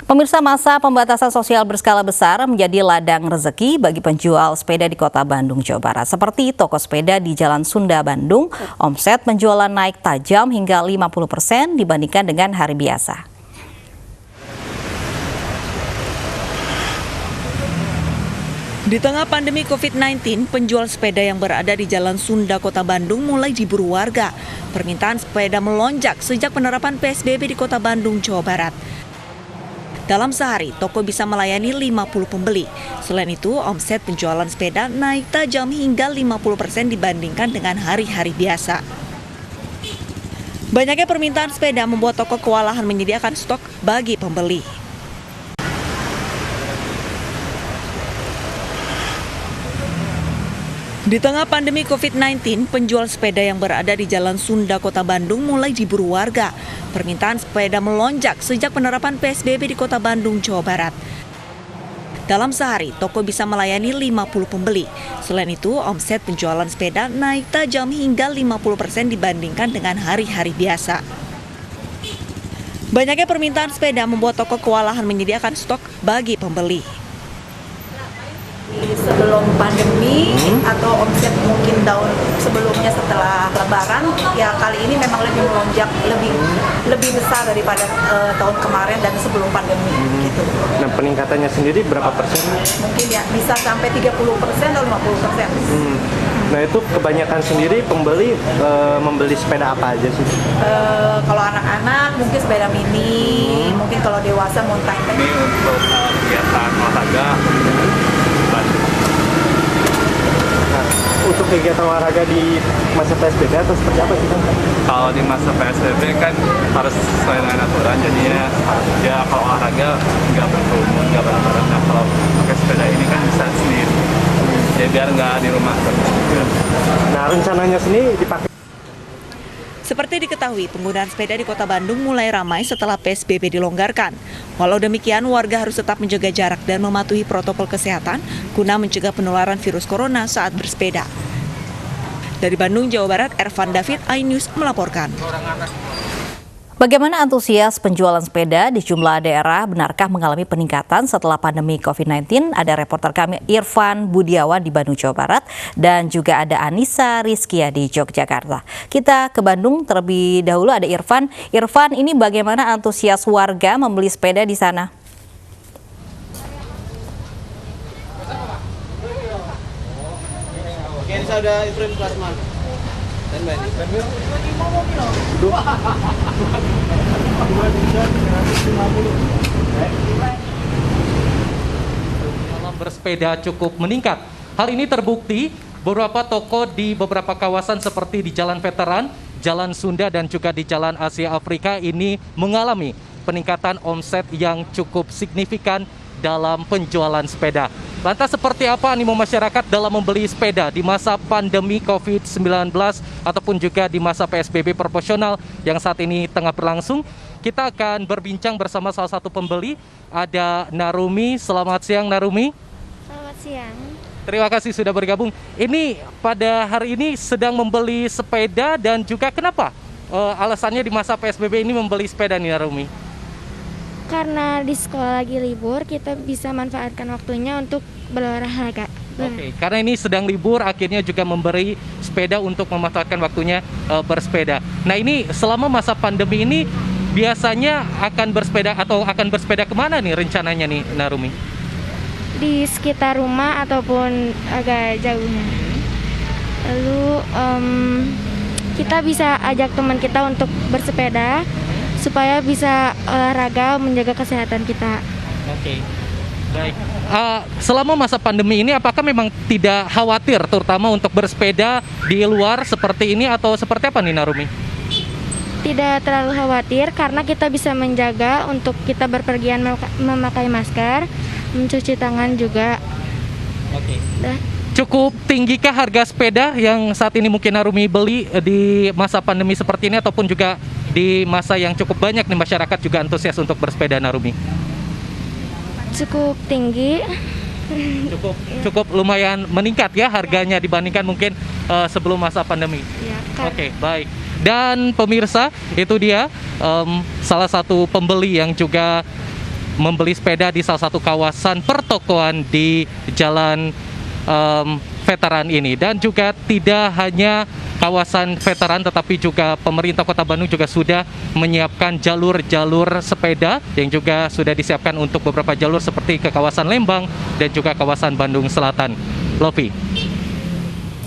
Pemirsa, masa pembatasan sosial berskala besar menjadi ladang rezeki bagi penjual sepeda di Kota Bandung, Jawa Barat. Seperti toko sepeda di Jalan Sunda, Bandung, omset penjualan naik tajam hingga 50% dibandingkan dengan hari biasa. Di tengah pandemi COVID-19, penjual sepeda yang berada di Jalan Sunda, Kota Bandung mulai diburu warga. Permintaan sepeda melonjak sejak penerapan PSBB di Kota Bandung, Jawa Barat. Dalam sehari, toko bisa melayani 50 pembeli. Selain itu, omset penjualan sepeda naik tajam hingga 50% dibandingkan dengan hari-hari biasa. Banyaknya permintaan sepeda membuat toko kewalahan menyediakan stok bagi pembeli. Di tengah pandemi COVID-19, penjual sepeda yang berada di Jalan Sunda, Kota Bandung mulai diburu warga. Permintaan sepeda melonjak sejak penerapan PSBB di Kota Bandung, Jawa Barat. Dalam sehari, toko bisa melayani 50 pembeli. Selain itu, omset penjualan sepeda naik tajam hingga 50% dibandingkan dengan hari-hari biasa. Banyaknya permintaan sepeda membuat toko kewalahan menyediakan stok bagi pembeli. Sebelum pandemi atau omset mungkin tahun sebelumnya setelah Lebaran, ya kali ini memang lebih melonjak, lebih besar daripada tahun kemarin dan sebelum pandemi gitu. Nah, peningkatannya sendiri berapa persen? Mungkin ya bisa sampai 30% atau 50%. Nah, itu kebanyakan sendiri pembeli membeli sepeda apa aja sih? Kalau anak-anak mungkin sepeda mini, mungkin kalau dewasa mountain bike. Ini untuk kegiatan olahraga. Untuk kegiatan olahraga di masa PSBB atau seperti apa sih, Kang? Kalau di masa PSBB kan harus sesuai dengan aturan, jadinya ya kalau olahraga nggak berkerumun, nggak bareng-bareng. Nah, kalau pakai sepeda ini kan bisa sendiri, ya biar nggak di rumah terus. Nah, rencananya sendiri dipakai. Seperti diketahui, penggunaan sepeda di Kota Bandung mulai ramai setelah PSBB dilonggarkan. Walau demikian, warga harus tetap menjaga jarak dan mematuhi protokol kesehatan guna mencegah penularan virus corona saat bersepeda. Dari Bandung, Jawa Barat, Ervan David, iNews melaporkan. Bagaimana antusias penjualan sepeda di sejumlah daerah? Benarkah mengalami peningkatan setelah pandemi COVID-19? Ada reporter kami Irfan Budiawan di Bandung, Jawa Barat, dan juga ada Anissa Rizkia di Yogyakarta. Kita ke Bandung terlebih dahulu, ada Irfan. Irfan, ini bagaimana antusias warga membeli sepeda di sana? Oke, ada Ibrahim Plasman. Dan dalam bersepeda cukup meningkat. Hal ini terbukti beberapa toko di beberapa kawasan seperti di Jalan Veteran, Jalan Sunda, dan juga di Jalan Asia Afrika ini mengalami peningkatan omset yang cukup signifikan dalam penjualan sepeda. Lantas seperti apa animo masyarakat dalam membeli sepeda di masa pandemi COVID-19 ataupun juga di masa PSBB proporsional yang saat ini tengah berlangsung? Kita akan berbincang bersama salah satu pembeli, ada Narumi. Selamat siang, Narumi. Selamat siang. Terima kasih sudah bergabung. Ini pada hari ini sedang membeli sepeda dan juga kenapa alasannya di masa PSBB ini membeli sepeda nih, Narumi? Karena di sekolah lagi libur, kita bisa manfaatkan waktunya untuk berolahraga. Oke, karena ini sedang libur, akhirnya juga memberi sepeda untuk memanfaatkan waktunya bersepeda. Nah, ini selama masa pandemi ini biasanya akan bersepeda atau akan bersepeda kemana nih rencananya nih, Narumi? Di sekitar rumah ataupun agak jauhnya. Lalu kita bisa ajak teman kita untuk bersepeda supaya bisa olahraga, menjaga kesehatan kita. Oke, baik. Selama masa pandemi ini, apakah memang tidak khawatir, terutama untuk bersepeda di luar seperti ini, atau seperti apa nih, Narumi? Tidak terlalu khawatir karena kita bisa menjaga untuk kita berpergian memakai masker, mencuci tangan juga. Oke. Cukup tinggikah harga sepeda yang saat ini mungkin Narumi beli di masa pandemi seperti ini, ataupun juga di masa yang cukup banyak nih masyarakat juga antusias untuk bersepeda, Narumi? Cukup tinggi. Cukup lumayan meningkat ya harganya dibandingkan mungkin sebelum masa pandemi. Ya, Oke, baik. Dan pemirsa, itu dia salah satu pembeli yang juga membeli sepeda di salah satu kawasan pertokoan di Jalan Veteran ini. Dan juga tidak hanya kawasan veteran, tetapi juga pemerintah Kota Bandung juga sudah menyiapkan jalur-jalur sepeda yang juga sudah disiapkan untuk beberapa jalur seperti ke kawasan Lembang dan juga kawasan Bandung Selatan. Lofi.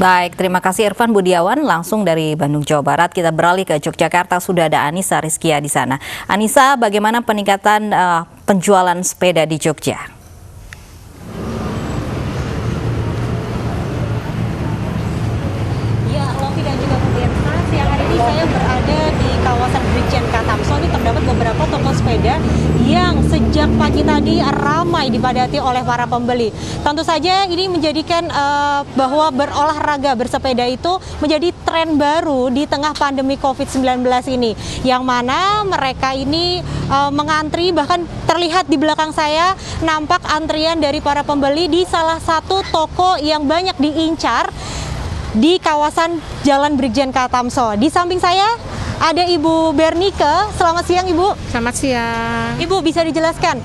Baik, terima kasih Irfan Budiawan langsung dari Bandung, Jawa Barat. Kita beralih ke Yogyakarta, sudah ada Anissa Rizkia di sana. Anissa, bagaimana peningkatan penjualan sepeda di Jogja? Ya, Lofi dan juga pemirsa, siang hari ini saya berada di kawasan Brigjen Katamso. Ini terdapat beberapa toko sepeda yang sejak pagi tadi ramai dipadati oleh para pembeli. Tentu saja ini menjadikan bahwa berolahraga bersepeda itu menjadi tren baru di tengah pandemi COVID-19 ini. Yang mana mereka ini mengantri, bahkan terlihat di belakang saya nampak antrian dari para pembeli di salah satu toko yang banyak diincar di kawasan Jalan Brigjen Katamso. Di samping saya ada Ibu Bernike. Selamat siang, Ibu. Selamat siang. Ibu, bisa dijelaskan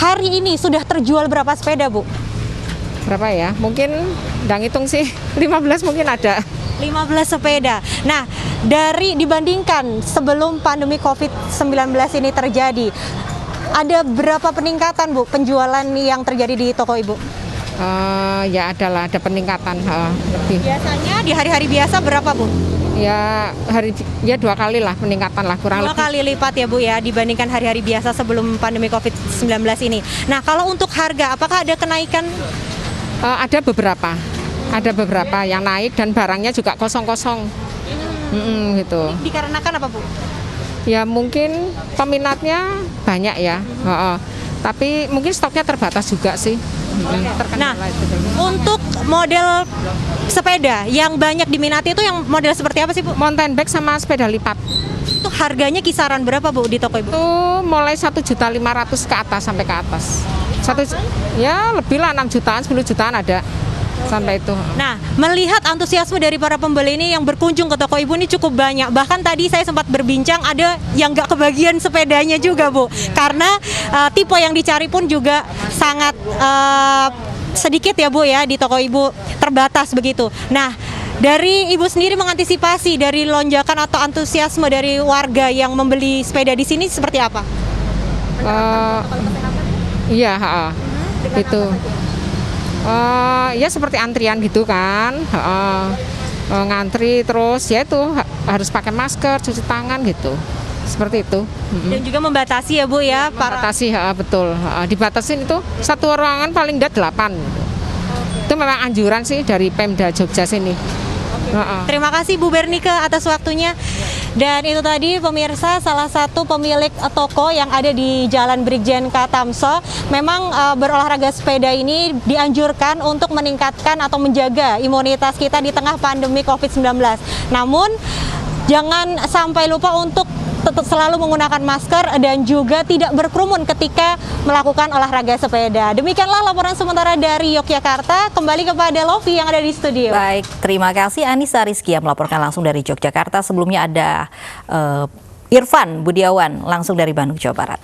hari ini sudah terjual berapa sepeda, Bu? Berapa ya? Mungkin udah ngitung sih 15 mungkin ada. 15 sepeda. Nah, dibandingkan sebelum pandemi COVID-19 ini terjadi, ada berapa peningkatan, Bu, penjualan yang terjadi di toko Ibu? Ya ada peningkatan lebih. Biasanya di hari-hari biasa berapa, Bu? Ya 2 kali lah peningkatan lah, kurang lebih. 2 kali lipat ya, Bu, ya, dibandingkan hari-hari biasa sebelum pandemi COVID-19 ini. Nah, kalau untuk harga, apakah ada kenaikan? Ada beberapa yang naik dan barangnya juga kosong-kosong. Gitu. Dikarenakan apa, Bu? Ya mungkin peminatnya banyak ya. Tapi mungkin stoknya terbatas juga sih. Nah, untuk model sepeda yang banyak diminati itu yang model seperti apa sih, Bu? Mountain bike sama sepeda lipat. Itu harganya kisaran berapa, Bu, di toko Ibu? Itu mulai 1.500.000 ke atas sampai ke atas. Ya lebih lah, 6 jutaan, 10 jutaan ada. Sampai itu. Nah, melihat antusiasme dari para pembeli ini yang berkunjung ke toko Ibu ini cukup banyak. Bahkan tadi saya sempat berbincang, ada yang nggak kebagian sepedanya juga, Bu. Karena tipe yang dicari pun juga sangat sedikit ya, Bu, ya, di toko Ibu, terbatas begitu. Nah, dari Ibu sendiri mengantisipasi dari lonjakan atau antusiasme dari warga yang membeli sepeda di sini seperti apa? Iya, itu. Ya seperti antrian gitu kan, ngantri terus ya itu harus pakai masker, cuci tangan gitu, seperti itu. Dan juga membatasi ya, Bu, ya, membatasi, betul. Dibatasin itu satu ruangan paling enggak 8 gitu. Itu memang anjuran sih dari Pemda Jogja sini. Terima kasih Bu Bernike atas waktunya. Dan itu tadi pemirsa, salah satu pemilik toko yang ada di Jalan Brigjen Katamso. Memang berolahraga sepeda ini dianjurkan untuk meningkatkan atau menjaga imunitas kita di tengah pandemi COVID-19. Namun jangan sampai lupa untuk tetap selalu menggunakan masker dan juga tidak berkerumun ketika melakukan olahraga sepeda. Demikianlah laporan sementara dari Yogyakarta. Kembali kepada Lofi yang ada di studio. Baik, terima kasih Anissa Rizkia melaporkan langsung dari Yogyakarta. Sebelumnya ada Irfan Budiawan langsung dari Bandung, Jawa Barat.